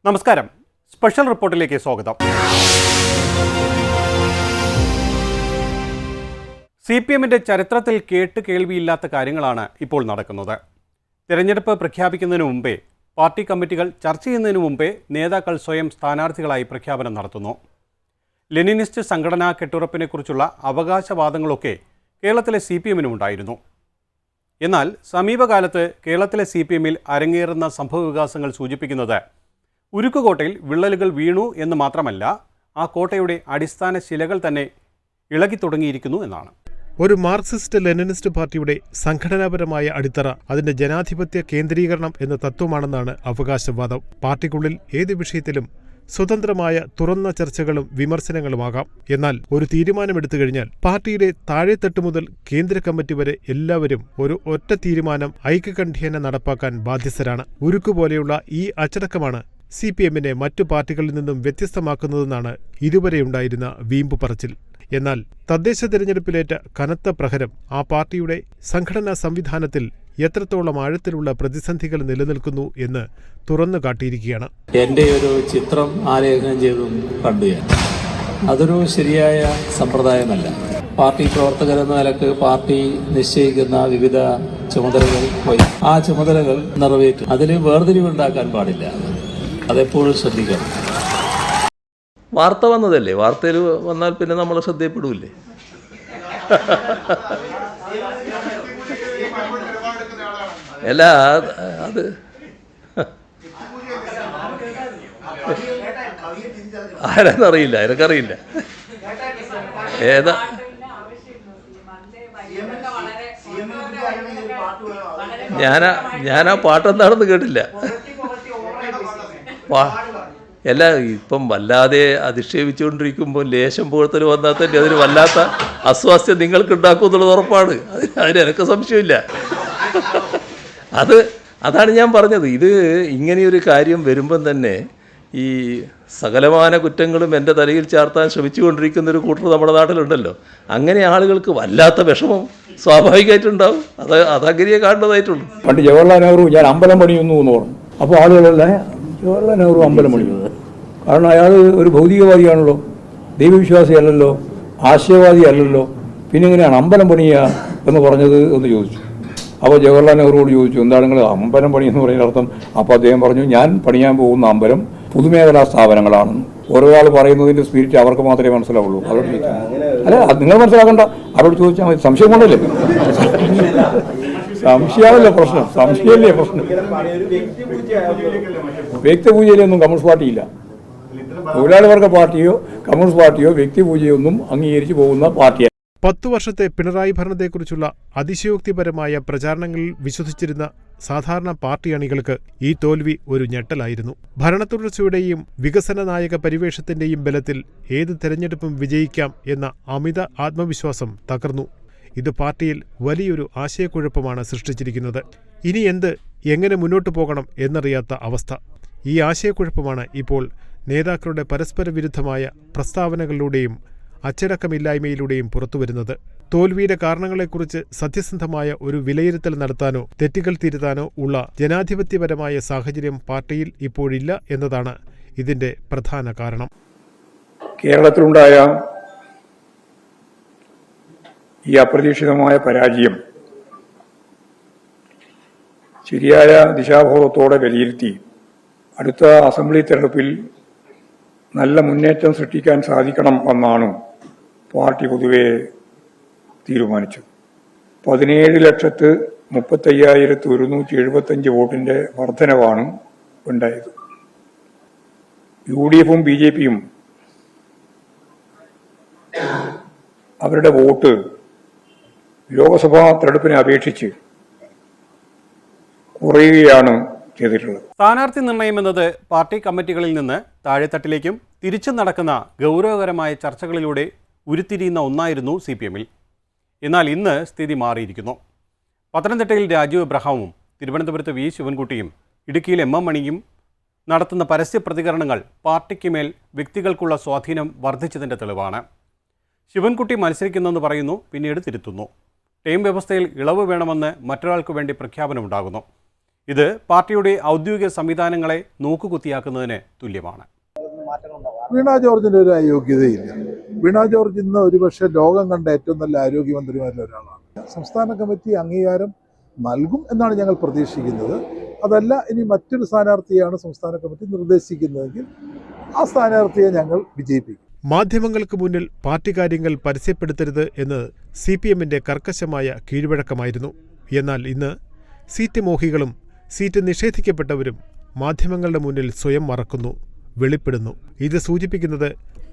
നമസ്കാരം. സ്പെഷ്യൽ റിപ്പോർട്ടിലേക്ക് സ്വാഗതം. CPMന്റെ ചരിത്രത്തിൽ കേട്ട് കേൾവിയില്ലാത്ത കാര്യങ്ങളാണ് ഇപ്പോൾ നടക്കുന്നത്. തിരഞ്ഞെടുപ്പ് പ്രഖ്യാപിക്കുന്നതിന് മുമ്പേ പാർട്ടി കമ്മിറ്റികൾ ചർച്ച ചെയ്യുന്നതിന് മുമ്പേ നേതാക്കൾ സ്വയം സ്ഥാനാർത്ഥികളായി പ്രഖ്യാപനം നടത്തുന്നു. ലെനിനിസ്റ്റ് സംഘടനാ കെട്ടുറപ്പിനെക്കുറിച്ചുള്ള അവകാശവാദങ്ങളൊക്കെ കേരളത്തിലെ CPMനും ഉണ്ടായിരുന്നു. എന്നാൽ സമീപകാലത്ത് കേരളത്തിലെ CPMൽ അരങ്ങേറുന്ന സംഭവവികാസങ്ങൾ സൂചിപ്പിക്കുന്നത് ഉരുക്കുകോട്ടയിൽ വിള്ളലുകൾ വീണു എന്ന് മാത്രമല്ല, ആ കോട്ടയുടെ അടിസ്ഥാന ശിലകൾ തന്നെ ഇളകി തുടങ്ങിയിരിക്കുന്നു എന്നാണ്. ഒരു മാർക്സിസ്റ്റ് ലെനിനിസ്റ്റ് പാർട്ടിയുടെ സംഘടനാപരമായ അടിത്തറ അതിന്റെ ജനാധിപത്യ കേന്ദ്രീകരണം എന്ന തത്വമാണെന്നാണ് അവകാശവാദം. പാർട്ടിക്കുള്ളിൽ ഏത് വിഷയത്തിലും സ്വതന്ത്രമായ തുറന്ന ചർച്ചകളും വിമർശനങ്ങളുമാകാം. എന്നാൽ ഒരു തീരുമാനമെടുത്തു കഴിഞ്ഞാൽ പാർട്ടിയുടെ താഴെത്തട്ട് മുതൽ കേന്ദ്ര കമ്മിറ്റി വരെ എല്ലാവരും ഒരു ഒറ്റ തീരുമാനം ഐക്യകണ്ഠ്യേന നടപ്പാക്കാൻ ബാധ്യസ്ഥരാണ്. ഉരുക്കുപോലെയുള്ള ഈ അച്ചടക്കമാണ് CPMനെ മറ്റു പാർട്ടികളിൽ നിന്നും വ്യത്യസ്തമാക്കുന്നതെന്നാണ് ഇതുവരെയുണ്ടായിരുന്ന വീമ്പു പറച്ചിൽ. എന്നാൽ തദ്ദേശ തിരഞ്ഞെടുപ്പിലേറ്റ കനത്ത പ്രഹരം ആ പാർട്ടിയുടെ സംഘടനാ സംവിധാനത്തിൽ എത്രത്തോളം ആഴത്തിലുള്ള പ്രതിസന്ധികൾ നിലനിൽക്കുന്നു എന്ന് തുറന്നു കാട്ടിയിരിക്കുകയാണ്. എൻ്റെ ഒരു ചിത്രം ആലേഖനം ചെയ്തും കണ്ടു ഞാൻ. അതൊരു ശരിയായ സമ്പ്രദായമല്ല. പാർട്ടി പ്രവർത്തകരെന്ന നിലക്ക് പാർട്ടി നിശ്ചയിക്കുന്ന വിവിധ ചുമതലകൾ ആ ചുമതലകൾ നിറവേറ്റും. അതിൽ വേർതിരിവുണ്ടാക്കാൻ പാടില്ല. അതെപ്പോഴും ശ്രദ്ധിക്കണം. വാർത്ത വന്നതല്ലേ, വാർത്തയിൽ വന്നാൽ പിന്നെ നമ്മൾ ശ്രദ്ധയപ്പെടൂല്ലേ? അല്ല, അത് ആരാന്നറിയില്ല, എനിക്കറിയില്ല. ഏതാ ഞാനാ പാട്ടെന്താണെന്ന് കേട്ടില്ല. അല്ല, ഇപ്പം വല്ലാതെ അധിക്ഷേപിച്ചുകൊണ്ടിരിക്കുമ്പോൾ ലേശം പുകഴ്ത്തൽ വന്നാൽ തന്നെ അതിന് വല്ലാത്ത അസ്വാസ്ഥ്യം നിങ്ങൾക്ക് ഉണ്ടാക്കും എന്നുള്ളത് ഉറപ്പാണ്. അതിന് എനിക്ക് സംശയമില്ല. അതാണ് ഞാൻ പറഞ്ഞത്. ഇത് ഇങ്ങനെയൊരു കാര്യം വരുമ്പം തന്നെ ഈ സകലമാന കുറ്റങ്ങളും എൻ്റെ തലയിൽ ചാർത്താൻ ശ്രമിച്ചുകൊണ്ടിരിക്കുന്നൊരു കൂട്ടർ നമ്മുടെ നാട്ടിലുണ്ടല്ലോ. അങ്ങനെ ആളുകൾക്ക് വല്ലാത്ത വിഷമം സ്വാഭാവികമായിട്ടുണ്ടാവും. അതങ്ങനെയേ കാണേണ്ടതായിട്ടുള്ളൂ. പണ്ട് ജവഹർലാൽ നെഹ്റു ഞാൻ അമ്പലം പണിയുന്നു എന്ന് പറഞ്ഞു. അപ്പോൾ ആളുകളല്ലേ ജവഹർലാൽ നെഹ്റു അമ്പലം പണിയുന്നത്? കാരണം അയാൾ ഒരു ഭൗതികവാദിയാണല്ലോ, ദൈവവിശ്വാസി അല്ലല്ലോ, ആശയവാദി അല്ലല്ലോ. പിന്നെ എങ്ങനെയാണ് അമ്പലം പണിയുക എന്ന് പറഞ്ഞത് എന്ന് ചോദിച്ചു. അപ്പോൾ ജവഹർലാൽ നെഹ്റുവോട് ചോദിച്ചു, എന്താണ് നിങ്ങൾ അമ്പലം പണി എന്ന് പറയുന്ന അർത്ഥം? അപ്പോൾ അദ്ദേഹം പറഞ്ഞു, ഞാൻ പണിയാൻ പോകുന്ന അമ്പലം പൊതുമേഖലാ സ്ഥാപനങ്ങളാണെന്ന്. ഓരോരാൾ പറയുന്നതിൻ്റെ സ്പിരിറ്റ് അവർക്ക് മാത്രമേ മനസ്സിലാവുള്ളൂ. അവരോട് ചോദിച്ചാൽ അല്ല, നിങ്ങൾ മനസ്സിലാക്കണ്ട, അവരോട് ചോദിച്ചാൽ മതി. സംശയം കൊണ്ടല്ലേ? സംശയമല്ലേ പ്രശ്നം, സംശയമല്ലേ പ്രശ്നം. വ്യക്തിപൂജയിലൊന്നും കമ്മ്യൂണിസ്റ്റ് പാർട്ടിയില്ല. തൊഴിലാളി വർഗ പാർട്ടിയോ കമ്മ്യൂണിസ്റ്റ് പാർട്ടിയോ വ്യക്തിപൂജയൊന്നും അംഗീകരിച്ചു പോകുന്ന പാർട്ടിയാണ്. 10 വർഷത്തെ പിണറായി ഭരണത്തെക്കുറിച്ചുള്ള അതിശയോക്തിപരമായ പ്രചാരണങ്ങളിൽ വിശ്വസിച്ചിരുന്ന സാധാരണ പാർട്ടി അണികൾക്ക് ഈ തോൽവി ഒരു ഞെട്ടലായിരുന്നു. ഭരണത്തുടർച്ചയുടെയും വികസന നായക പരിവേഷത്തിന്റെയും ബലത്തിൽ ഏത് തെരഞ്ഞെടുപ്പും വിജയിക്കാം എന്ന അമിത ആത്മവിശ്വാസം തകർന്നു. ഇത് പാർട്ടിയിൽ വലിയൊരു ആശയക്കുഴപ്പമാണ് സൃഷ്ടിച്ചിരിക്കുന്നത്. ഇനി എങ്ങനെ മുന്നോട്ടു പോകണം എന്നറിയാത്ത അവസ്ഥ. ഈ ആശയക്കുഴപ്പമാണ് ഇപ്പോൾ നേതാക്കളുടെ പരസ്പര വിരുദ്ധമായ പ്രസ്താവനകളിലൂടെയും അച്ചടക്കമില്ലായ്മയിലൂടെയും പുറത്തുവരുന്നത്. തോൽവിയുടെ കാരണങ്ങളെക്കുറിച്ച് സത്യസന്ധമായ ഒരു വിലയിരുത്തൽ നടത്താനോ തെറ്റുകൾ തിരുത്താനോ ഉള്ള ജനാധിപത്യപരമായ സാഹചര്യം പാർട്ടിയിൽ ഇപ്പോഴില്ല എന്നതാണ് ഇതിന്റെ പ്രധാന കാരണം. കേരളത്തിലുണ്ടായ ഈ അപ്രതീക്ഷിതമായ പരാജയം ശരിയായ ദിശാബോധത്തോടെ വിലയിരുത്തി അടുത്ത അസംബ്ലി തെരഞ്ഞെടുപ്പിൽ നല്ല മുന്നേറ്റം സൃഷ്ടിക്കാൻ സാധിക്കണം എന്നാണ് പാർട്ടി പൊതുവെ തീരുമാനിച്ചത്. 17,35,175 വോട്ടിന്റെ വർധനവാണ് ഉണ്ടായത്. UDFും BJPയും അവരുടെ വോട്ട് ലോക്സഭാ തെരഞ്ഞെടുപ്പിനെ അപേക്ഷിച്ച് കുറയുകയാണ് ചെയ്തിട്ടുള്ളത്. സ്ഥാനാർത്ഥി നിർണയം എന്നത് പാർട്ടി കമ്മിറ്റികളിൽ നിന്ന് താഴെത്തട്ടിലേക്കും തിരിച്ചു നടക്കുന്ന ഗൗരവകരമായ ചർച്ചകളിലൂടെ ഉരുത്തിരിയുന്ന ഒന്നായിരുന്നു CPMൽ. എന്നാൽ ഇന്ന് സ്ഥിതി മാറിയിരിക്കുന്നു. പത്തനംതിട്ടയിൽ രാജു എബ്രഹാമും തിരുവനന്തപുരത്ത് V ശിവൻകുട്ടിയും ഇടുക്കിയിൽ MM മണിയും നടത്തുന്ന പരസ്യ പ്രതികരണങ്ങൾ പാർട്ടിക്ക് മേൽ വ്യക്തികൾക്കുള്ള സ്വാധീനം വർദ്ധിച്ചതിൻ്റെ തെളിവാണ്. ശിവൻകുട്ടി മത്സരിക്കുന്നെന്ന് പറയുന്നു, പിന്നീട് തിരുത്തുന്നു. ടൈം വ്യവസ്ഥയിൽ ഇളവ് വേണമെന്ന് മറ്റൊരാൾക്ക് വേണ്ടി പ്രഖ്യാപനമുണ്ടാകുന്നു. ഇത് പാർട്ടിയുടെ ഔദ്യോഗിക സംവിധാനങ്ങളെ നോക്കുകുത്തിയാക്കുന്നതിന് തുല്യമാണ്. വീണ ജോർജിന് ഒരു അയോഗ്യതയില്ല. വീണ ജോർജ് ഇന്ന് ഒരുപക്ഷെ ലോകം കണ്ട ഏറ്റവും നല്ല ആരോഗ്യമന്ത്രിമാരിൽ ഒരാളാണ്. സംസ്ഥാന കമ്മിറ്റി അംഗീകാരം നൽകും എന്നാണ് ഞങ്ങൾ പ്രതീക്ഷിക്കുന്നത്. അതല്ല, ഇനി മറ്റൊരു സ്ഥാനാർത്ഥിയാണ് സംസ്ഥാന കമ്മിറ്റി നിർദ്ദേശിക്കുന്നതെങ്കിൽ ആ സ്ഥാനാർത്ഥിയെ ഞങ്ങൾ വിജയിപ്പിക്കും. മാധ്യമങ്ങൾക്ക് മുന്നിൽ പാർട്ടി കാര്യങ്ങൾ പരസ്യപ്പെടുത്തരുത് എന്ന് CPMന്റെ കർക്കശമായ കീഴ്വഴക്കമായിരുന്നു. എന്നാൽ ഇന്ന് സീറ്റ് മോഹികളും സീറ്റ് നിഷേധിക്കപ്പെട്ടവരും മാധ്യമങ്ങളുടെ മുന്നിൽ സ്വയം മറക്കുന്നു, വെളിപ്പെടുന്നു. ഇത് സൂചിപ്പിക്കുന്നത്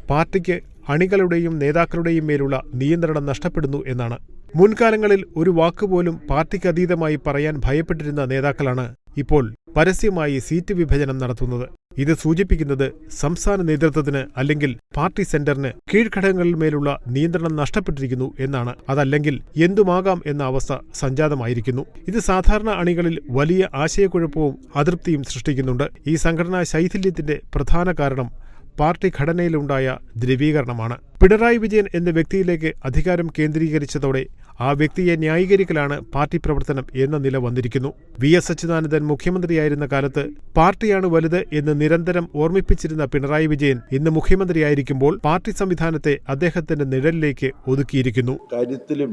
പാർട്ടിക്ക് അണികളുടെയും നേതാക്കളുടെയും മേലുള്ള നിയന്ത്രണം നഷ്ടപ്പെടുന്നു എന്നാണ്. മുൻകാലങ്ങളിൽ ഒരു വാക്കുപോലും പാർട്ടിക്കതീതമായി പറയാൻ ഭയപ്പെട്ടിരുന്ന നേതാക്കളാണ് ഇപ്പോൾ പരസ്യമായി സീറ്റ് വിഭജനം നടത്തുന്നത്. ഇത് സൂചിപ്പിക്കുന്നത് സംസ്ഥാന നേതൃത്വത്തിന് അല്ലെങ്കിൽ പാർട്ടി സെന്ററിന് കീഴ്ഘടകങ്ങളിൽ മേലുള്ള നിയന്ത്രണം നഷ്ടപ്പെട്ടിരിക്കുന്നു എന്നാണ്. അതല്ലെങ്കിൽ എന്തുമാകാം എന്ന അവസ്ഥ സംജാതമായിരിക്കുന്നു. ഇത് സാധാരണ അണികളിൽ വലിയ ആശയക്കുഴപ്പവും അതൃപ്തിയും സൃഷ്ടിക്കുന്നുണ്ട്. ഈ സംഘടനാ ശൈഥില്യത്തിന്റെ പ്രധാന കാരണം പാർട്ടി ഘടനയിലുണ്ടായ ദ്രവീകരണമാണ്. പിണറായി വിജയൻ എന്ന വ്യക്തിയിലേക്ക് അധികാരം കേന്ദ്രീകരിച്ചതോടെ ആ വ്യക്തിയെ ന്യായീകരിക്കലാണ് പാർട്ടി പ്രവർത്തനം എന്ന നില വന്നിരിക്കുന്നു. VS അച്യുതാനന്ദൻ മുഖ്യമന്ത്രിയായിരുന്ന കാലത്ത് പാർട്ടിയാണ് വലുത് എന്ന് നിരന്തരം ഓർമ്മിപ്പിച്ചിരുന്ന പിണറായി വിജയൻ ഇന്ന് മുഖ്യമന്ത്രിയായിരിക്കുമ്പോൾ പാർട്ടി സംവിധാനത്തെ അദ്ദേഹത്തിന്റെ നിഴലിലേക്ക് ഒതുക്കിയിരിക്കുന്നു. കാര്യത്തിലും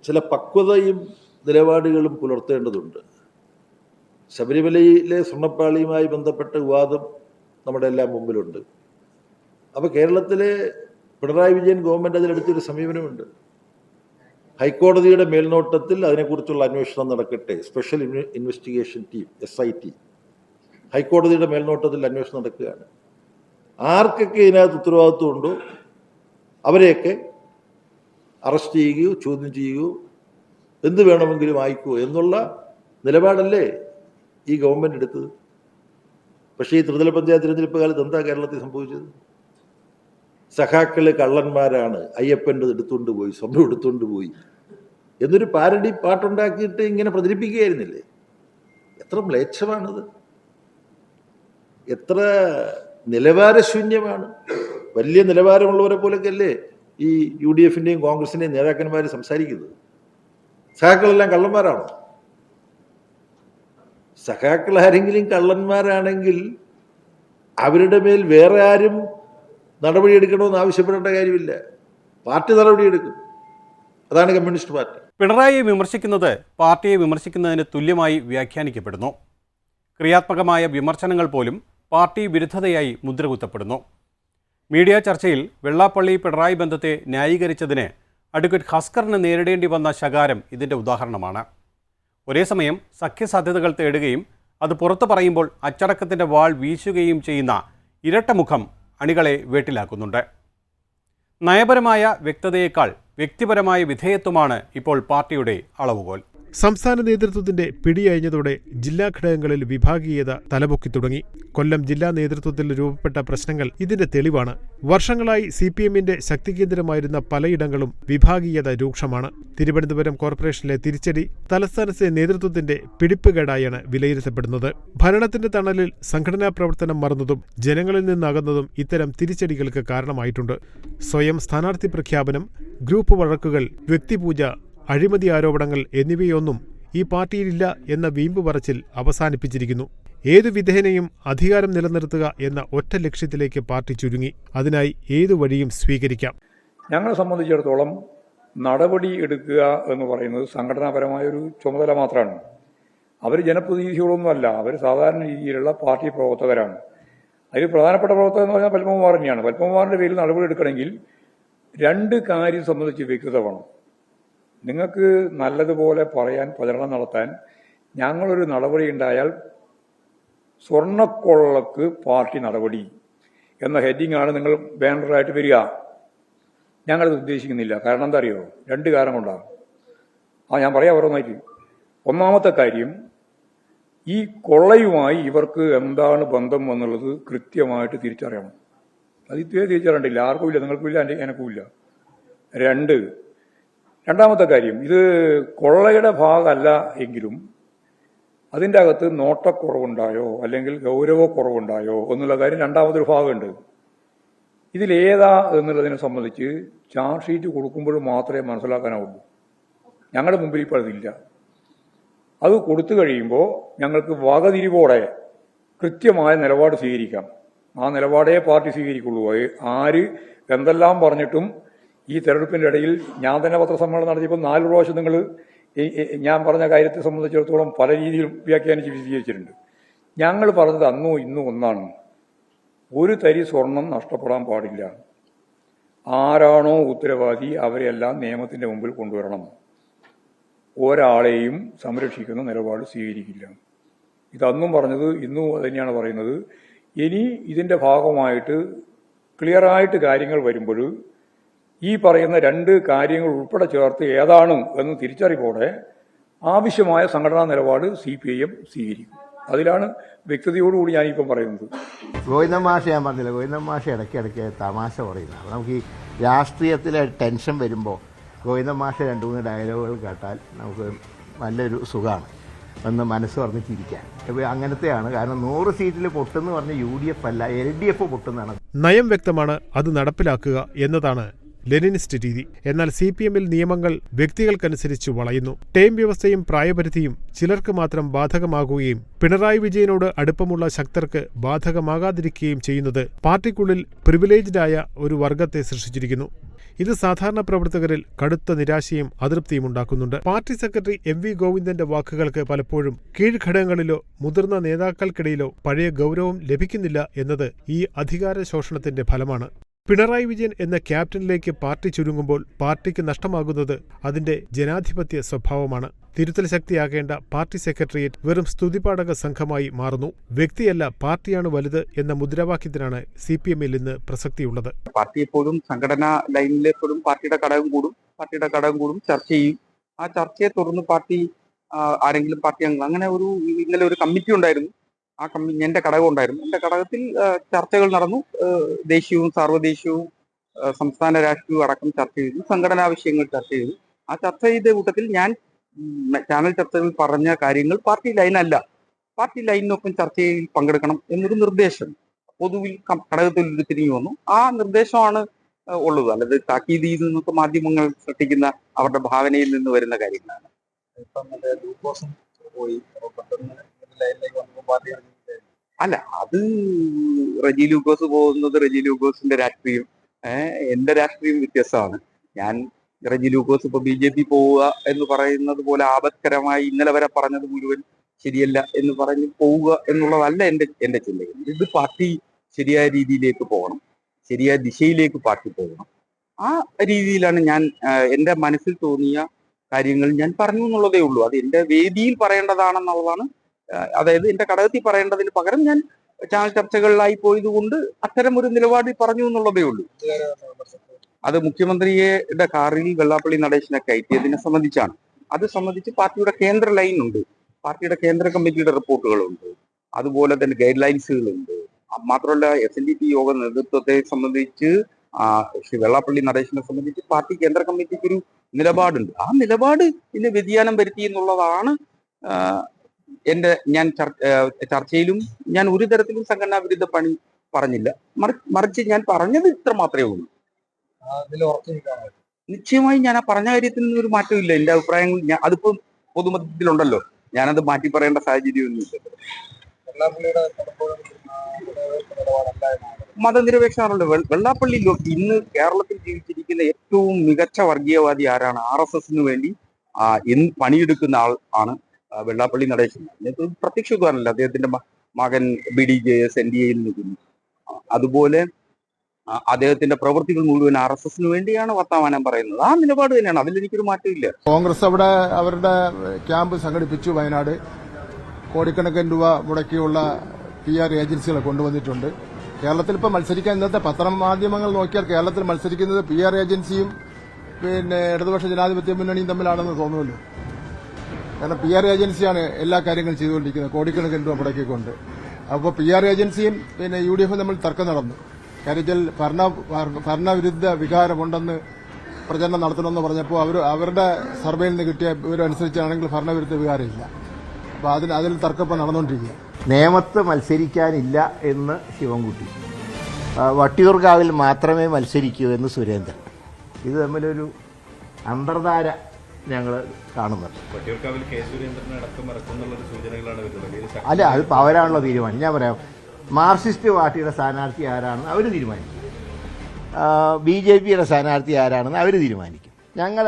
ചില പക്വതയും നിലപാടുകളും പുലർത്തേണ്ടതുണ്ട്. ശബരിമലയിലെ സ്വർണ്ണപ്പാളിയുമായി ബന്ധപ്പെട്ട വിവാദം നമ്മുടെ എല്ലാം മുമ്പിലുണ്ട്. അപ്പോൾ കേരളത്തിലെ പിണറായി വിജയൻ ഗവൺമെൻറ് അതിലെടുത്തൊരു സമീപനമുണ്ട്. ഹൈക്കോടതിയുടെ മേൽനോട്ടത്തിൽ അതിനെക്കുറിച്ചുള്ള അന്വേഷണം നടക്കട്ടെ. സ്പെഷ്യൽ ഇൻവെസ്റ്റിഗേഷൻ ടീം SIT ഹൈക്കോടതിയുടെ മേൽനോട്ടത്തിൽ അന്വേഷണം നടക്കുകയാണ്. ആർക്കൊക്കെ ഇതിനകത്ത് ഉത്തരവാദിത്വമുണ്ടോ അവരെയൊക്കെ അറസ്റ്റ് ചെയ്യുകയോ ചോദ്യം ചെയ്യുകയോ എന്ത് വേണമെങ്കിലും ആയിക്കോ എന്നുള്ള നിലപാടല്ലേ ഈ ഗവൺമെൻറ് എടുത്തത്. പക്ഷേ ഈ ത്രിതല പഞ്ചായത്ത് തിരഞ്ഞെടുപ്പ് കാലത്ത് എന്താ കേരളത്തിൽ സംഭവിച്ചത്? സഖാക്കള് കള്ളന്മാരാണ്, അയ്യപ്പൻ്റെ എടുത്തുകൊണ്ട് പോയി, സ്വർണ്ണം എടുത്തുകൊണ്ട് പോയി എന്നൊരു പാരഡി പാട്ടുണ്ടാക്കിയിട്ട് ഇങ്ങനെ പ്രചരിപ്പിക്കുകയായിരുന്നില്ലേ? എത്ര മ്ലേച്ഛമാണത്, എത്ര നിലവാരശൂന്യമാണ്. വലിയ നിലവാരമുള്ളവരെ പോലൊക്കെ അല്ലേ ഈ UDFന്റെയും കോൺഗ്രസിന്റെയും നേതാക്കന്മാർ സംസാരിക്കുന്നത്. സഖാക്കളെല്ലാം കള്ളന്മാരാണോ? സഖാക്കൾ ആരെങ്കിലും കള്ളന്മാരാണെങ്കിൽ അവരുടെ മേൽ വേറെ ആരും നടപടിയെടുക്കണമെന്ന് ആവശ്യപ്പെടേണ്ട കാര്യമില്ല. പാർട്ടി നടപടിയെടുക്കും. അതാണ് കമ്മ്യൂണിസ്റ്റ് പാർട്ടി. പിണറായിയെ വിമർശിക്കുന്നത് പാർട്ടിയെ വിമർശിക്കുന്നതിന് തുല്യമായി വ്യാഖ്യാനിക്കപ്പെടുന്നു. ക്രിയാത്മകമായ വിമർശനങ്ങൾ പോലും പാർട്ടി വിരുദ്ധതയായി മുദ്രകുത്തപ്പെടുന്നു. മീഡിയ ചർച്ചയിൽ വെള്ളാപ്പള്ളി പിണറായി ബന്ധത്തെ ന്യായീകരിച്ചതിന് അഡ്വക്കേറ്റ് ഹസ്കറിന് നേരിടേണ്ടി വന്ന ശകാരം ഇതിൻ്റെ ഉദാഹരണമാണ്. ഒരേ സമയം സഖ്യസാധ്യതകൾ തേടുകയും അത് പുറത്തു പറയുമ്പോൾ അച്ചടക്കത്തിൻ്റെ വാൾ വീശുകയും ചെയ്യുന്ന ഇരട്ടമുഖം അണികളെ വേട്ടിലാക്കുന്നുണ്ട്. നയപരമായ വ്യക്തതയേക്കാൾ വ്യക്തിപരമായ വിധേയത്വമാണ് ഇപ്പോൾ പാർട്ടിയുടെ അളവുകോൽ. സംസ്ഥാന നേതൃത്വത്തിന്റെ പിടിയഴിഞ്ഞതോടെ ജില്ലാ ഘടകങ്ങളിൽ വിഭാഗീയത തലപൊക്കി തുടങ്ങി. കൊല്ലം ജില്ലാ നേതൃത്വത്തിൽ രൂപപ്പെട്ട പ്രശ്നങ്ങൾ ഇതിന്റെ തെളിവാണ്. വർഷങ്ങളായി CPMന്റെ ശക്തികേന്ദ്രമായിരുന്ന പലയിടങ്ങളും വിഭാഗീയത രൂക്ഷമാണ്. തിരുവനന്തപുരം കോർപ്പറേഷനിലെ തിരിച്ചടി തലസ്ഥാനത്തെ നേതൃത്വത്തിന്റെ പിടിപ്പുകേടായാണ് വിലയിരുത്തപ്പെടുന്നത്. ഭരണത്തിന്റെ തണലിൽ സംഘടനാ പ്രവർത്തനം മറന്നതും ജനങ്ങളിൽ നിന്നകന്നതും ഇത്തരം തിരിച്ചടികൾക്ക് കാരണമായിട്ടുണ്ട്. സ്വയം സ്ഥാനാർത്ഥി പ്രഖ്യാപനം, ഗ്രൂപ്പ് വഴക്കുകൾ, വ്യക്തിപൂജ, അഴിമതി ആരോപണങ്ങൾ എന്നിവയൊന്നും ഈ പാർട്ടിയിലില്ല എന്ന വീമ്പ് പറച്ചിൽ അവസാനിപ്പിച്ചിരിക്കുന്നു. ഏതു വിധേനയും അധികാരം നിലനിർത്തുക എന്ന ഒറ്റ ലക്ഷ്യത്തിലേക്ക് പാർട്ടി ചുരുങ്ങി. അതിനായി ഏതു വഴിയും സ്വീകരിക്കാം. ഞങ്ങളെ സംബന്ധിച്ചിടത്തോളം നടപടി എടുക്കുക എന്ന് പറയുന്നത് സംഘടനാപരമായൊരു ചുമതല മാത്രമാണ്. അവർ ജനപ്രതിനിധികളൊന്നുമല്ല, അവർ സാധാരണ രീതിയിലുള്ള പാർട്ടി പ്രവർത്തകരാണ്. അതിൽ പ്രധാനപ്പെട്ട പ്രവർത്തകർ എന്ന് പറഞ്ഞാൽ പത്മകുമാർ തന്നെയാണ്. പത്മകുമാറിന്റെ പേരിൽ നടപടി എടുക്കണമെങ്കിൽ രണ്ട് കാര്യം സംബന്ധിച്ച് വ്യക്തത വേണം. നിങ്ങൾക്ക് നല്ലതുപോലെ പറയാൻ, പ്രചരണം നടത്താൻ ഞങ്ങളൊരു നടപടി ഉണ്ടായാൽ സ്വർണ്ണക്കൊള്ളക്ക് പാർട്ടി നടപടി എന്ന ഹെഡിങ്ങാണ് നിങ്ങൾ ബാനറായിട്ട് വരിക. ഞങ്ങളത് ഉദ്ദേശിക്കുന്നില്ല. കാരണം എന്താ അറിയോ? രണ്ട് കാരണം കൊണ്ടാണ്. ഞാൻ പറയാം ഓരോന്നായിട്ട്. ഒന്നാമത്തെ കാര്യം, ഈ കൊള്ളയുമായി ഇവർക്ക് എന്താണ് ബന്ധം എന്നുള്ളത് കൃത്യമായിട്ട് തിരിച്ചറിയണം. അത് ഇതുവരെ തിരിച്ചറിയണ്ടില്ല. ആർക്കും ഇല്ല, നിങ്ങൾക്കുമില്ല, എനക്കുമില്ല. രണ്ടാമത്തെ കാര്യം, ഇത് കൊള്ളയുടെ ഭാഗമല്ല എങ്കിലും അതിൻ്റെ അകത്ത് നോട്ടക്കുറവുണ്ടായോ അല്ലെങ്കിൽ ഗൗരവക്കുറവുണ്ടായോ എന്നുള്ള കാര്യം രണ്ടാമതൊരു ഭാഗമുണ്ട്. ഇതിലേതാ എന്നുള്ളതിനെ സംബന്ധിച്ച് ചാർജ് ഷീറ്റ് കൊടുക്കുമ്പോൾ മാത്രമേ മനസ്സിലാക്കാനാവുള്ളൂ. ഞങ്ങളുടെ മുമ്പിൽ ഇപ്പോൾ അതില്ല. അത് കൊടുത്തു കഴിയുമ്പോൾ ഞങ്ങൾക്ക് വകതിരിവോടെ കൃത്യമായ നിലപാട് സ്വീകരിക്കാം. ആ നിലപാടേ പാർട്ടി സ്വീകരിക്കുള്ളൂ. ആര് എന്തെല്ലാം പറഞ്ഞിട്ടും ഈ തെരഞ്ഞെടുപ്പിൻ്റെ ഇടയിൽ ഞാൻ തന്നെ പത്രസമ്മേളനം നടത്തിയപ്പോൾ 4 പ്രാവശ്യം നിങ്ങൾ ഞാൻ പറഞ്ഞ കാര്യത്തെ സംബന്ധിച്ചിടത്തോളം പല രീതിയിലും വ്യാഖ്യാനിച്ച് വിശദീകരിച്ചിട്ടുണ്ട്. ഞങ്ങൾ പറഞ്ഞത് അന്നോ ഇന്നും ഒന്നാണ്, ഒരു തരി സ്വർണം നഷ്ടപ്പെടാൻ പാടില്ല. ആരാണോ ഉത്തരവാദി അവരെല്ലാം നിയമത്തിൻ്റെ മുമ്പിൽ കൊണ്ടുവരണം. ഒരാളെയും സംരക്ഷിക്കുന്ന നിലപാട് സ്വീകരിക്കില്ല. ഇതന്നും പറഞ്ഞത് ഇന്നും തന്നെയാണ് പറയുന്നത്. ഇനി ഇതിൻ്റെ ഭാഗമായിട്ട് ക്ലിയറായിട്ട് കാര്യങ്ങൾ വരുമ്പോൾ ഈ പറയുന്ന 2 കാര്യങ്ങൾ ഉൾപ്പെടെ ചേർത്ത് ഏതാണ് എന്ന് തിരിച്ചറിവോടെ ആവശ്യമായ സംഘടനാ നിലപാട് CPIM സ്വീകരിക്കും. അതിലാണ് വ്യക്തതയോടുകൂടി ഞാനിപ്പം പറയുന്നത്. ഗോവിന്ദൻ മാഷ് ഞാൻ പറഞ്ഞില്ല, ഗോവിന്ദൻ മാഷ് ഇടയ്ക്കിടയ്ക്ക് തമാശ പറയുന്നതാണ്. നമുക്ക് ഈ രാഷ്ട്രീയത്തിലെ ടെൻഷൻ വരുമ്പോൾ ഗോവിന്ദൻ മാഷ് 2-3 ഡയലോഗുകൾ കേട്ടാൽ നമുക്ക് നല്ലൊരു സുഖമാണ്, ഒന്ന് മനസ്സ് പറഞ്ഞിട്ടിരിക്കാൻ. ഇപ്പോൾ അങ്ങനത്തെയാണ്. കാരണം 100 സീറ്റിൽ പൊട്ടെന്ന് പറഞ്ഞ് UDF അല്ല LDF പൊട്ടുന്നതാണ്. നയം വ്യക്തമാണ്, അത് നടപ്പിലാക്കുക എന്നതാണ് ലെനിനിസ്റ്റ് രീതി. എന്നാൽ CPM-ൽ നിയമങ്ങൾ വ്യക്തികൾക്കനുസരിച്ച് വളയുന്നു. ടേം വ്യവസ്ഥയും പ്രായപരിധിയും ചിലർക്ക് മാത്രം ബാധകമാകുകയും പിണറായി വിജയനോട് അടുപ്പമുള്ള ശക്തർക്ക് ബാധകമാകാതിരിക്കുകയും ചെയ്യുന്നത് പാർട്ടിക്കുള്ളിൽ പ്രിവിലേജ്ഡായ ഒരു വർഗത്തെ സൃഷ്ടിച്ചിരിക്കുന്നു. ഇത് സാധാരണ പ്രവർത്തകരിൽ കടുത്ത നിരാശയും അതൃപ്തിയും ഉണ്ടാക്കുന്നുണ്ട്. പാർട്ടി സെക്രട്ടറി MV ഗോവിന്ദന്റെ വാക്കുകൾക്ക് പലപ്പോഴും കീഴ്ഘടകങ്ങളിലോ മുതിർന്ന നേതാക്കൾക്കിടയിലോ പഴയ ഗൗരവം ലഭിക്കുന്നില്ല എന്നത് ഈ അധികാര ശോഷണത്തിന്റെ ഫലമാണ്. പിണറായി വിജയൻ എന്ന ക്യാപ്റ്റനിലേക്ക് പാർട്ടി ചുരുങ്ങുമ്പോൾ പാർട്ടിക്ക് നഷ്ടമാകുന്നത് അതിന്റെ ജനാധിപത്യ സ്വഭാവമാണ്. തിരുത്തൽ ശക്തിയാകേണ്ട പാർട്ടി സെക്രട്ടേറിയറ്റ് വെറും സ്തുതിപാഠക സംഘമായി മാറുന്നു. വ്യക്തിയല്ല പാർട്ടിയാണ് വലുത് എന്ന മുദ്രാവാക്യത്തിനാണ് CPM-ൽ ഇന്ന് പ്രസക്തിയുള്ളത്. പാർട്ടി എപ്പോഴും സംഘടനാ ലൈനിൽ എപ്പോഴും പാർട്ടിയുടെ ഘടകം കൂടും, ചർച്ച ചെയ്യും. ആ ചർച്ചയെ തുടർന്ന് പാർട്ടി ആരെങ്കിലും പാർട്ടി അംഗങ്ങൾ അങ്ങനെ ഇന്നലെ ഒരു കമ്മിറ്റി ഉണ്ടായിരുന്നു. ആ എന്റെ ഘടകം ഉണ്ടായിരുന്നു. എന്റെ ഘടകത്തിൽ ചർച്ചകൾ നടന്നു. ദേശീയവും സാർവദേശീയവും സംസ്ഥാന രാഷ്ട്രീയവും അടക്കം ചർച്ച ചെയ്തു. സംഘടനാ വിഷയങ്ങൾ ചർച്ച ചെയ്തു. ആ ചർച്ച ചെയ്ത കൂട്ടത്തിൽ ഞാൻ ചാനൽ ചർച്ചകളിൽ പറഞ്ഞ കാര്യങ്ങൾ പാർട്ടി ലൈനല്ല, പാർട്ടി ലൈനിനൊപ്പം ചർച്ചയിൽ പങ്കെടുക്കണം എന്നൊരു നിർദ്ദേശം പൊതുവിൽ ഘടകത്തിൽ ഉരുത്തിരിഞ്ഞു വന്നു. ആ നിർദ്ദേശമാണ് ഉള്ളത്. അല്ലാതെ താക്കീതിൽ നിന്നൊക്കെ മാധ്യമങ്ങൾ സൃഷ്ടിക്കുന്ന അവരുടെ ഭാവനയിൽ നിന്ന് വരുന്ന കാര്യങ്ങളാണ്. അല്ല, അത് റജി ലൂക്കോസ് പോകുന്നത് റജി ലൂക്കോസിന്റെ രാഷ്ട്രീയം, എന്റെ രാഷ്ട്രീയം വ്യത്യസ്തമാണ്. ഞാൻ റജി ലൂക്കോസ് ഇപ്പൊ BJP പോവുക എന്ന് പറയുന്നത് പോലെ ആപത്കരമായി ഇന്നലെ വരെ പറഞ്ഞത് മുഴുവൻ ശരിയല്ല എന്ന് പറഞ്ഞ് പോവുക എന്നുള്ളതല്ല എന്റെ ചിന്തകൾ. ഇത് പാർട്ടി ശരിയായ രീതിയിലേക്ക് പോകണം, ശരിയായ ദിശയിലേക്ക് പാർട്ടി പോകണം. ആ രീതിയിലാണ് ഞാൻ എന്റെ മനസ്സിൽ തോന്നിയ കാര്യങ്ങൾ ഞാൻ പറഞ്ഞു എന്നുള്ളതേ ഉള്ളൂ. അത് എന്റെ വേദിയിൽ പറയേണ്ടതാണെന്നുള്ളതാണ്. അതായത് എന്റെ ഘടകത്തിൽ പറയേണ്ടതിന് പകരം ഞാൻ ചാനൽ ചർച്ചകളിലായി പോയതുകൊണ്ട് അത്തരം ഒരു നിലപാടിൽ പറഞ്ഞു എന്നുള്ളതേ ഉള്ളൂ. അത് മുഖ്യമന്ത്രിയുടെ കാറിൽ വെള്ളാപ്പള്ളി നടേശനെ കയറ്റിയതിനെ സംബന്ധിച്ചാണ്. അത് സംബന്ധിച്ച് പാർട്ടിയുടെ കേന്ദ്ര ലൈൻ ഉണ്ട്, പാർട്ടിയുടെ കേന്ദ്ര കമ്മിറ്റിയുടെ റിപ്പോർട്ടുകളുണ്ട്, അതുപോലെ തന്നെ ഗൈഡ് ലൈൻസുകളുണ്ട്. മാത്രമല്ല SNDP യോഗ നേതൃത്വത്തെ സംബന്ധിച്ച് ശ്രീ വെള്ളാപ്പള്ളി നടേശനെ സംബന്ധിച്ച് പാർട്ടി കേന്ദ്ര കമ്മിറ്റിക്ക് ഒരു നിലപാടുണ്ട്. ആ നിലപാട് ഇതിന് വ്യതിയാനം വരുത്തി എന്നുള്ളതാണ്. ഞാൻ ചർച്ചയിലും ഞാൻ ഒരു തരത്തിലും സംഘടനാ വിരുദ്ധ പണി പറഞ്ഞില്ല, മറിച്ച് ഞാൻ പറഞ്ഞത് ഇത്ര മാത്രമേ ഉള്ളൂ. നിശ്ചയമായി ഞാൻ ആ പറഞ്ഞ കാര്യത്തിൽ നിന്നൊരു മാറ്റമില്ല. എന്റെ അഭിപ്രായങ്ങൾ അതിപ്പോ പൊതുമധ്യത്തിലുണ്ടല്ലോ, ഞാനത് മാറ്റി പറയേണ്ട സാഹചര്യമൊന്നുമില്ല. മതനിരപേക്ഷമാണല്ലോ വെള്ളാപ്പള്ളി. ഇന്ന് കേരളത്തിൽ ജീവിച്ചിരിക്കുന്ന ഏറ്റവും മികച്ച വർഗീയവാദി ആരാണ്? RSSന് വേണ്ടി പണിയെടുക്കുന്ന ആൾ ആണ് വെള്ളാപ്പള്ളി നടേശൻ. പ്രത്യക്ഷ ഉദാഹരണമല്ല, അദ്ദേഹത്തിന്റെ മകൻ BDJS NDAയിൽ നിൽക്കുന്നു. അതുപോലെ അദ്ദേഹത്തിന്റെ പ്രവൃത്തികൾ മുഴുവൻ RSSന് വേണ്ടിയാണ് വർത്തമാനം പറയുന്നത്. ആ നിലപാട് തന്നെയാണ്, അതിലെനിക്കൊരു മാറ്റമില്ല. കോൺഗ്രസ് അവിടെ അവരുടെ ക്യാമ്പ് സംഘടിപ്പിച്ചു. വയനാട് കോടിക്കണക്കിന് രൂപ മുടക്കിയുള്ള PR ഏജൻസികളെ കൊണ്ടുവന്നിട്ടുണ്ട്. കേരളത്തിൽ ഇപ്പോൾ മത്സരിക്കാൻ ഇന്നത്തെ പത്രമാധ്യമങ്ങൾ നോക്കിയാൽ കേരളത്തിൽ മത്സരിക്കുന്നത് PR ഏജൻസിയും ഇടതുപക്ഷ ജനാധിപത്യ മുന്നണിയും തമ്മിലാണെന്ന് തോന്നുമല്ലോ. കാരണം PR ഏജൻസിയാണ് എല്ലാ കാര്യങ്ങളും ചെയ്തുകൊണ്ടിരിക്കുന്നത്, കോടിക്കണക്കിന് രൂപ മുടക്കിക്കൊണ്ട്. അപ്പോൾ PR ഏജൻസിയും UDF തമ്മിൽ തർക്കം നടന്നു. കാര്യത്തിൽ ഭരണവിരുദ്ധ വികാരമുണ്ടെന്ന് പ്രചരണം നടത്തണമെന്ന് പറഞ്ഞപ്പോൾ അവരുടെ സർവേയിൽ നിന്ന് കിട്ടിയ വിവരം അനുസരിച്ചാണെങ്കിൽ ഭരണവിരുദ്ധ വികാരമില്ല. അപ്പോൾ അതിൽ തർക്കം നടന്നുകൊണ്ടിരിക്കുക. നേമത്ത് മത്സരിക്കാനില്ല എന്ന് ശിവൻകുട്ടി, വട്ടിയൂർക്കാവിൽ മാത്രമേ മത്സരിക്കൂ എന്ന് സുരേന്ദ്രൻ. ഇത് തമ്മിലൊരു അന്തർധാര ഞങ്ങൾ കാണുന്നത്. അല്ല, അതിപ്പോൾ അവരാണല്ലോ തീരുമാനം. ഞാൻ പറയാം, മാർക്സിസ്റ്റ് പാർട്ടിയുടെ സ്ഥാനാർത്ഥി ആരാണെന്ന് അവർ തീരുമാനിക്കും, BJPയുടെ സ്ഥാനാർത്ഥി ആരാണെന്ന് അവർ തീരുമാനിക്കും, ഞങ്ങൾ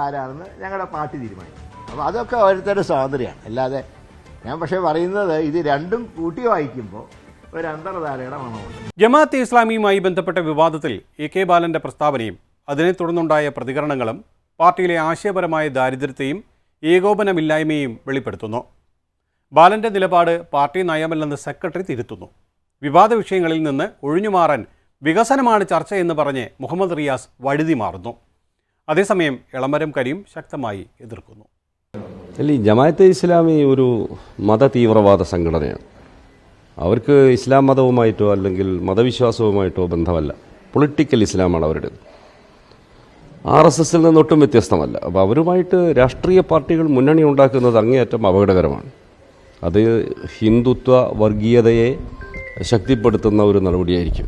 ആരാണെന്ന് ഞങ്ങളുടെ പാർട്ടി തീരുമാനിക്കും. അപ്പോൾ അതൊക്കെ ഓരോരുത്തരുടെ സ്വാതന്ത്ര്യമാണ്. അല്ലാതെ ഞാൻ പക്ഷേ പറയുന്നത് ഇത് രണ്ടും കൂട്ടി വായിക്കുമ്പോൾ ഒരു അന്തർധാരയുടെ മണമുണ്ട്. ജമാഅത്തെ ഇസ്ലാമിയുമായി ബന്ധപ്പെട്ട വിവാദത്തിൽ AK ബാലന്റെ പ്രസ്താവനയും അതിനെ തുടർന്നുണ്ടായ പ്രതികരണങ്ങളും പാർട്ടിയിലെ ആശയപരമായ ദാരിദ്ര്യത്തെയും ഏകോപനമില്ലായ്മയെയും വെളിപ്പെടുത്തുന്നു. ബാലന്റെ നിലപാട് പാർട്ടി നയമല്ലെന്ന് സെക്രട്ടറി തിരുത്തുന്നു. വിവാദ വിഷയങ്ങളിൽ നിന്ന് ഒഴിഞ്ഞുമാറാൻ വികസനമാണ് ചർച്ച എന്ന് പറഞ്ഞ് മുഹമ്മദ് റിയാസ് വഴുതി മാറുന്നു. അതേസമയം എളമരം കരീം ശക്തമായി എതിർക്കുന്നു. അല്ല, ജമാഅത്തെ ഇസ്ലാമി ഒരു മത തീവ്രവാദ സംഘടനയാണ്. അവർക്ക് ഇസ്ലാം മതവുമായിട്ടോ അല്ലെങ്കിൽ മതവിശ്വാസവുമായിട്ടോ ബന്ധമല്ല. പൊളിറ്റിക്കൽ ഇസ്ലാമാണ് അവരുടേത്. RSSൽ നിന്നൊട്ടും വ്യത്യസ്തമല്ല. അപ്പോൾ അവരുമായിട്ട് രാഷ്ട്രീയ പാർട്ടികൾ മുന്നണി ഉണ്ടാക്കുന്നത് അങ്ങേയറ്റം അപകടകരമാണ്. അത് ഹിന്ദുത്വ വർഗീയതയെ ശക്തിപ്പെടുത്തുന്ന ഒരു നടപടിയായിരിക്കും.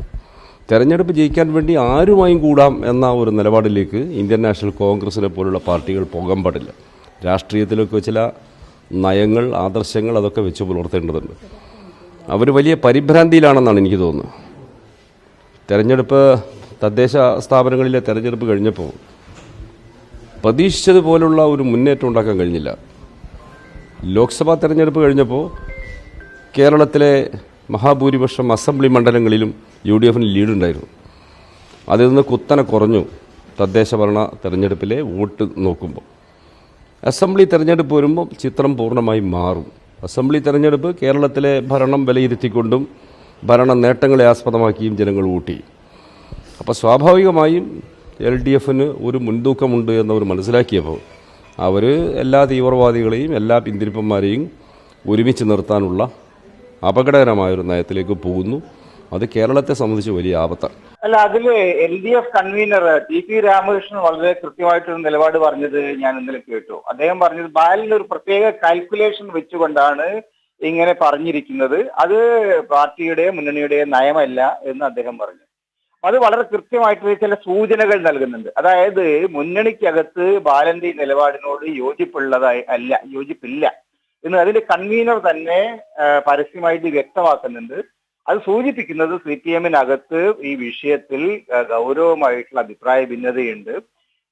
തെരഞ്ഞെടുപ്പ് ജയിക്കാൻ വേണ്ടി ആരുമായും കൂടാം എന്ന ഒരു നിലപാടിലേക്ക് ഇന്ത്യൻ നാഷണൽ കോൺഗ്രസിനെ പോലുള്ള പാർട്ടികൾ പോകാൻ പാടില്ല. രാഷ്ട്രീയത്തിലൊക്കെ ചില നയങ്ങൾ, ആദർശങ്ങൾ അതൊക്കെ വെച്ച് പുലർത്തേണ്ടതുണ്ട്. അവർ വലിയ പരിഭ്രാന്തിയിലാണെന്നാണ് എനിക്ക് തോന്നുന്നത്. തദ്ദേശ സ്ഥാപനങ്ങളിലെ തെരഞ്ഞെടുപ്പ് കഴിഞ്ഞപ്പോൾ പ്രതീക്ഷിച്ചതുപോലുള്ള ഒരു മുന്നേറ്റം ഉണ്ടാക്കാൻ കഴിഞ്ഞില്ല. ലോക്സഭാ തെരഞ്ഞെടുപ്പ് കഴിഞ്ഞപ്പോൾ കേരളത്തിലെ മഹാഭൂരിപക്ഷം അസംബ്ലി മണ്ഡലങ്ങളിലും UDFന് ലീഡുണ്ടായിരുന്നു. അതിൽ നിന്ന് കുത്തനെ കുറഞ്ഞു. തദ്ദേശ ഭരണ തെരഞ്ഞെടുപ്പിലെ വോട്ട് നോക്കുമ്പോൾ അസംബ്ലി തെരഞ്ഞെടുപ്പ് വരുമ്പോൾ ചിത്രം പൂർണ്ണമായി മാറും. അസംബ്ലി തെരഞ്ഞെടുപ്പ് കേരളത്തിലെ ഭരണം വിലയിരുത്തിക്കൊണ്ടും ഭരണ നേട്ടങ്ങളെ ആസ്പദമാക്കിയും ജനങ്ങൾ വോട്ട് ചെയ്യും. അപ്പോൾ സ്വാഭാവികമായും LDFന് ഒരു മുൻതൂക്കമുണ്ട് എന്നവർ മനസ്സിലാക്കിയപ്പോൾ അവർ എല്ലാ തീവ്രവാദികളെയും എല്ലാ പിന്തിരിപ്പന്മാരെയും ഒരുമിച്ച് നിർത്താനുള്ള അപകടകരമായൊരു നയത്തിലേക്ക് പോകുന്നു. അത് കേരളത്തെ സംബന്ധിച്ച് വലിയ ആപത്താണ്. അല്ല, അതില് LDF കൺവീനർ TP രാമകൃഷ്ണൻ വളരെ കൃത്യമായിട്ടൊരു നിലപാട് പറഞ്ഞത് ഞാൻ ഇന്നലെ കേട്ടു. അദ്ദേഹം പറഞ്ഞത് ബാലിന് ഒരു പ്രത്യേക കാൽക്കുലേഷൻ വെച്ചുകൊണ്ടാണ് ഇങ്ങനെ പറഞ്ഞിരിക്കുന്നത്, അത് പാർട്ടിയുടെ മുന്നണിയുടെ നയമല്ല എന്ന് അദ്ദേഹം പറഞ്ഞു. അത് വളരെ കൃത്യമായിട്ട് ചില സൂചനകൾ നൽകുന്നുണ്ട്. അതായത് മുന്നണിക്കകത്ത് ബാലന്റെ നിലപാടിനോട് യോജിപ്പില്ല എന്ന് അതിന്റെ കൺവീനർ തന്നെ പരസ്യമായിട്ട് വ്യക്തമാക്കുന്നുണ്ട്. അത് സൂചിപ്പിക്കുന്നത് CPMനകത്ത് ഈ വിഷയത്തിൽ ഗൗരവമായിട്ടുള്ള അഭിപ്രായ ഭിന്നതയുണ്ട്.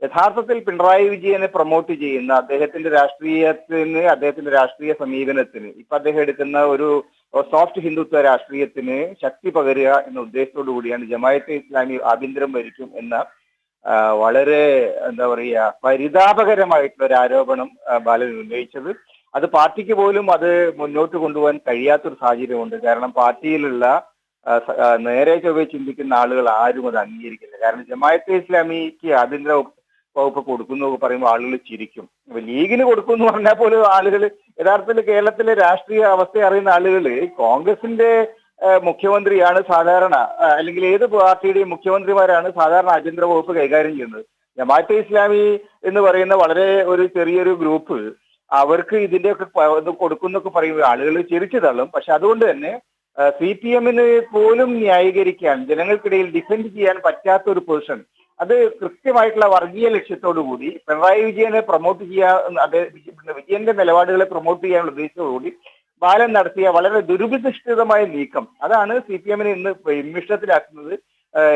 യഥാർത്ഥത്തിൽ പിണറായി വിജയനെ പ്രൊമോട്ട് ചെയ്യുന്ന അദ്ദേഹത്തിന്റെ രാഷ്ട്രീയ സമീപനത്തിന്, ഇപ്പൊ അദ്ദേഹം എടുക്കുന്ന ഒരു സോഫ്റ്റ് ഹിന്ദുത്വ രാഷ്ട്രീയത്തിന് ശക്തി പകരുക എന്ന ഉദ്ദേശത്തോടു കൂടിയാണ് ജമാഅത്തെ ഇസ്ലാമി ആഭ്യന്തരം ഭരിക്കും എന്ന വളരെ പരിതാപകരമായിട്ടുള്ള ഒരു ആരോപണം ബാലൻ ഉന്നയിച്ചത്. അത് പാർട്ടിക്ക് പോലും അത് മുന്നോട്ട് കൊണ്ടുപോകാൻ കഴിയാത്തൊരു സാഹചര്യമുണ്ട്. കാരണം പാർട്ടിയിലുള്ള നേരെ ചൊവ്വേ ചിന്തിക്കുന്ന ആളുകൾ ആരും അത് അംഗീകരിക്കില്ല. കാരണം ജമാഅത്തെ ഇസ്ലാമിക്ക് ആഭ്യന്തര വകുപ്പ് കൊടുക്കുന്നു പറയുമ്പോൾ ആളുകൾ ചിരിക്കും. ലീഗിന് കൊടുക്കുമെന്ന് പറഞ്ഞാൽ പോലും ആളുകൾ യഥാർത്ഥത്തിൽ കേരളത്തിലെ രാഷ്ട്രീയ അവസ്ഥ അറിയുന്ന ആളുകൾ കോൺഗ്രസിന്റെ മുഖ്യമന്ത്രിയാണ് സാധാരണ, അല്ലെങ്കിൽ ഏത് പാർട്ടിയുടെയും മുഖ്യമന്ത്രിമാരാണ് സാധാരണ ആഭ്യന്തര വകുപ്പ് കൈകാര്യം ചെയ്യുന്നത്. ജമാഅത്തെ ഇസ്ലാമി എന്ന് പറയുന്ന വളരെ ഒരു ചെറിയൊരു ഗ്രൂപ്പ് അവർക്ക് ഇതിന്റെയൊക്കെ കൊടുക്കുന്നൊക്കെ പറയുമ്പോൾ ആളുകൾ ചിരിച്ചു തള്ളും. പക്ഷെ അതുകൊണ്ട് തന്നെ CPMന് പോലും ന്യായീകരിക്കാൻ, ജനങ്ങൾക്കിടയിൽ ഡിഫെൻഡ് ചെയ്യാൻ പറ്റാത്ത ഒരു പൊസിഷൻ, അത് കൃത്യമായിട്ടുള്ള വർഗീയ ലക്ഷ്യത്തോടു കൂടി പിണറായി വിജയനെ പ്രൊമോട്ട് വിജയന്റെ നിലപാടുകളെ പ്രൊമോട്ട് ചെയ്യാനുള്ള ഉദ്ദേശത്തോടുകൂടി ബാലൻ നടത്തിയ വളരെ ദുരുപദിഷ്ഠിതമായ നീക്കം, അതാണ് CPMനെ ഇന്ന് വിമിഷ്ടത്തിലാക്കുന്നത്.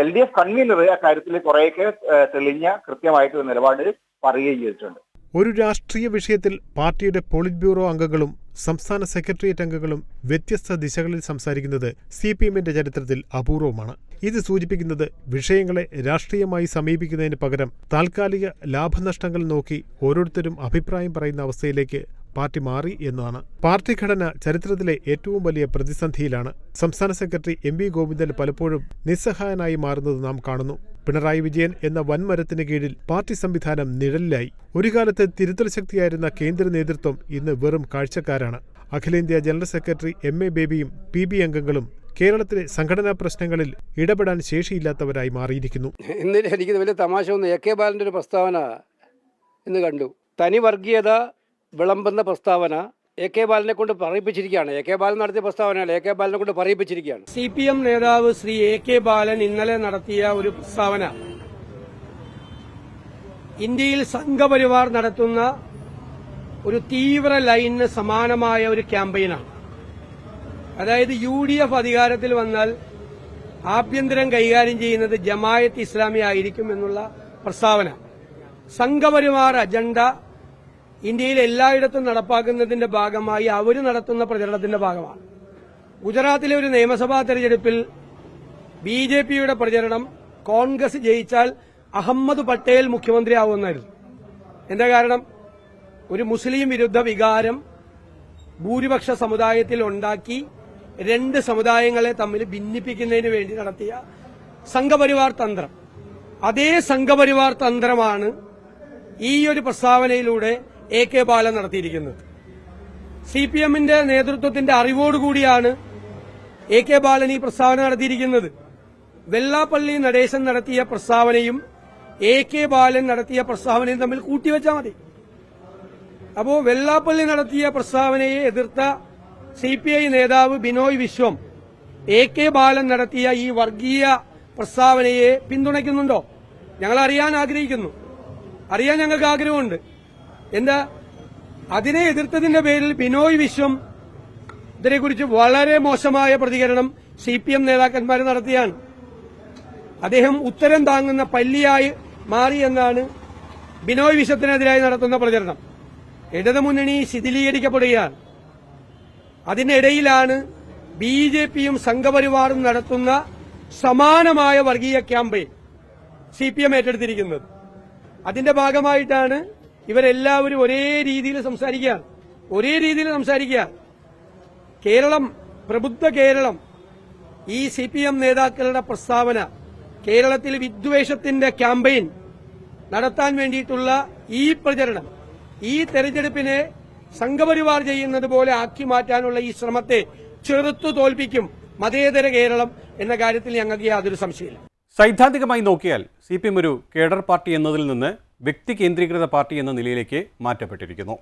LDF കൺവീനർ അക്കാര്യത്തിൽ കുറേയൊക്കെ തെളിഞ്ഞ കൃത്യമായിട്ടൊരു നിലപാട് പറയുകയും ചെയ്തിട്ടുണ്ട്. ഒരു രാഷ്ട്രീയ വിഷയത്തിൽ പാർട്ടിയുടെ പോളിറ്റ് ബ്യൂറോ അംഗങ്ങളും സംസ്ഥാന സെക്രട്ടേറിയറ്റ് അംഗങ്ങളും വ്യത്യസ്ത ദിശകളിൽ സംസാരിക്കുന്നത് CPMന്റെ ചരിത്രത്തിൽ അപൂർവമാണ്. ഇത് സൂചിപ്പിക്കുന്നത് വിഷയങ്ങളെ രാഷ്ട്രീയമായി സമീപിക്കുന്നതിന് പകരം താൽക്കാലിക ലാഭനഷ്ടങ്ങൾ നോക്കി ഓരോരുത്തരും അഭിപ്രായം പറയുന്ന അവസ്ഥയിലേക്ക് പാർട്ടി മാറി എന്നതാണ്. പാർട്ടി ഘടന ചരിത്രത്തിലെ ഏറ്റവും വലിയ പ്രതിസന്ധിയിലാണ്. സംസ്ഥാന സെക്രട്ടറി MV ഗോവിന്ദൻ പലപ്പോഴും നിസ്സഹായനായി മാറുന്നത് നാം കാണുന്നു. പിണറായി വിജയൻ എന്ന വൻമരത്തിന് കീഴിൽ പാർട്ടി സംവിധാനം നിഴലിലായി. ഒരു കാലത്ത് തിരുത്തൽ ശക്തിയായിരുന്ന കേന്ദ്ര നേതൃത്വം ഇന്ന് വെറും കാഴ്ചക്കാരാണ്. അഖിലേന്ത്യാ ജനറൽ സെക്രട്ടറി MA ബേബിയും PB അംഗങ്ങളും കേരളത്തിലെ സംഘടനാ പ്രശ്നങ്ങളിൽ ഇടപെടാൻ ശേഷിയില്ലാത്തവരായി മാറിയിരിക്കുന്നു. ഇന്നലെ എനിക്ക് വലിയ തമാശ ഒന്ന് AK ബാലൻ്റെ ഒരു പ്രസ്താവന ഇന്ന് കണ്ടു. തനി വർഗീയത വിളമ്പുന്ന പ്രസ്താവന AK ബാലനെ കൊണ്ട് പറയിപ്പിച്ചിരിക്കുകയാണ്. AK ബാലൻ നടത്തിയ പ്രസ്താവനയല്ല, AK ബാലനെ കൊണ്ട് പറയിപ്പിച്ചിരിക്കുകയാണ്. CPM നേതാവ് ശ്രീ AK ബാലൻ ഇന്നലെ നടത്തിയ ഒരു പ്രസ്താവന ഇന്ത്യയിൽ സംഘപരിവാർ നടത്തുന്ന ഒരു തീവ്ര ലൈനിന് സമാനമായ ഒരു ക്യാമ്പയിനാണ്. അതായത് UDF അധികാരത്തിൽ വന്നാൽ ആഭ്യന്തരം കൈകാര്യം ചെയ്യുന്നത് ജമായത്ത് ഇസ്ലാമി ആയിരിക്കും എന്നുള്ള പ്രസ്താവന. സംഘപരിവാർ അജണ്ട ഇന്ത്യയിൽ എല്ലായിടത്തും നടപ്പാക്കുന്നതിന്റെ ഭാഗമായി അവർ നടത്തുന്ന പ്രചരണത്തിന്റെ ഭാഗമാണ്. ഗുജറാത്തിലെ ഒരു നിയമസഭാ തെരഞ്ഞെടുപ്പിൽ BJPയുടെ പ്രചരണം കോൺഗ്രസ് ജയിച്ചാൽ അഹമ്മദ് പട്ടേൽ മുഖ്യമന്ത്രിയാവുമെന്നായിരുന്നു. എന്താ കാരണം? ഒരു മുസ്ലിം വിരുദ്ധ വികാരം ഭൂരിപക്ഷ സമുദായത്തിൽ ഉണ്ടാക്കി രണ്ട് സമുദായങ്ങളെ തമ്മിൽ ഭിന്നിപ്പിക്കുന്നതിന് വേണ്ടി നടത്തിയ സംഘപരിവാർ തന്ത്രം. അതേ സംഘപരിവാർ തന്ത്രമാണ് ഈ ഒരു പ്രസ്താവനയിലൂടെ AK ബാലൻ നടത്തിയിരിക്കുന്നത്. CPMന്റെ നേതൃത്വത്തിന്റെ അറിവോടുകൂടിയാണ് AK ബാലൻ ഈ പ്രസ്താവന നടത്തിയിരിക്കുന്നത്. വെള്ളാപ്പള്ളി നടേശൻ നടത്തിയ പ്രസ്താവനയും AK ബാലൻ നടത്തിയ പ്രസ്താവനയും തമ്മിൽ കൂട്ടിവെച്ചാൽ മതി. അപ്പോ വെള്ളാപ്പള്ളി നടത്തിയ പ്രസ്താവനയെ എതിർത്ത CPI നേതാവ് ബിനോയ് വിശ്വം AK ബാലൻ നടത്തിയ ഈ വർഗീയ പ്രസ്താവനയെ പിന്തുണയ്ക്കുന്നുണ്ടോ? ഞങ്ങൾ അറിയാൻ ആഗ്രഹിക്കുന്നു. അറിയാൻ ഞങ്ങൾക്ക് ആഗ്രഹമുണ്ട്. എന്താ അതിനെ എതിർത്തതിന്റെ പേരിൽ ബിനോയ് വിശ്വം ഇതിനെക്കുറിച്ച് വളരെ മോശമായ പ്രതികരണം CPM നേതാക്കന്മാർ നടത്തിയാണ്. അദ്ദേഹം ഉത്തരം താങ്ങുന്ന പല്ലിയായി മാറി എന്നാണ് ബിനോയ് വിശ്വത്തിനെതിരായി നടത്തുന്ന പ്രചരണം. ഇടതുമുന്നണി ശിഥിലീകരിക്കപ്പെടുകയാണ്. അതിനിടയിലാണ് BJPയും സംഘപരിവാറും നടത്തുന്ന സമാനമായ വർഗീയ ക്യാമ്പയിൻ CPM ഏറ്റെടുത്തിരിക്കുന്നത്. അതിന്റെ ഭാഗമായിട്ടാണ് ഇവരെല്ലാവരും ഒരേ രീതിയിൽ സംസാരിക്കുക. കേരളം, പ്രബുദ്ധ കേരളം, ഈ CPM നേതാക്കളുടെ പ്രസ്താവന കേരളത്തിൽ വിദ്വേഷത്തിന്റെ ക്യാമ്പയിൻ നടത്താൻ വേണ്ടിയിട്ടുള്ള ഈ പ്രചരണം, ഈ തെരഞ്ഞെടുപ്പിനെ സംഘപരിവാർ ചെയ്യുന്നത് പോലെ ആക്കി മാറ്റാനുള്ള ഈ ശ്രമത്തെ ചെറുത്തു തോൽപ്പിക്കും മതേതര കേരളം എന്ന കാര്യത്തിൽ ഞങ്ങൾക്ക് യാതൊരു സംശയമില്ല. സൈദ്ധാന്തികമായി നോക്കിയാൽ CPM ഒരു കേഡർ പാർട്ടി എന്നതിൽ നിന്ന് വ്യക്തി കേന്ദ്രീകൃത പാർട്ടി എന്ന നിലയിലേക്ക് മാറ്റപ്പെട്ടിരിക്കുന്നു.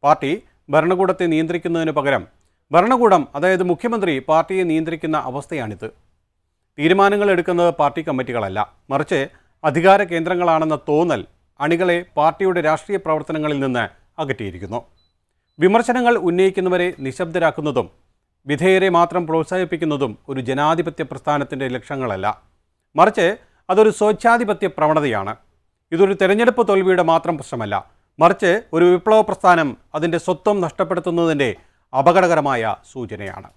പാർട്ടി ഭരണകൂടത്തെ നിയന്ത്രിക്കുന്നതിന് പകരം ഭരണകൂടം, അതായത് മുഖ്യമന്ത്രി, പാർട്ടിയെ നിയന്ത്രിക്കുന്ന അവസ്ഥയാണിത്. തീരുമാനങ്ങൾ എടുക്കുന്നത് പാർട്ടി കമ്മിറ്റികളല്ല, മറിച്ച് അധികാര കേന്ദ്രങ്ങളാണെന്ന തോന്നൽ അണികളെ പാർട്ടിയുടെ രാഷ്ട്രീയ പ്രവർത്തനങ്ങളിൽ നിന്ന് അകറ്റിയിരിക്കുന്നു. വിമർശനങ്ങൾ ഉന്നയിക്കുന്നവരെ നിശബ്ദരാക്കുന്നതും വിധേയരെ മാത്രം പ്രോത്സാഹിപ്പിക്കുന്നതും ഒരു ജനാധിപത്യ പ്രസ്ഥാനത്തിൻ്റെ ലക്ഷ്യങ്ങളല്ല, മറിച്ച് അതൊരു സ്വച്ഛാധിപത്യ പ്രവണതയാണ്. ഇതൊരു തെരഞ്ഞെടുപ്പ് തോൽവിയുടെ മാത്രം പ്രശ്നമല്ല, മറിച്ച് ഒരു വിപ്ലവ പ്രസ്ഥാനം അതിൻ്റെ സ്വത്വം നഷ്ടപ്പെടുത്തുന്നതിൻ്റെ അപകടകരമായ സൂചനയാണ്.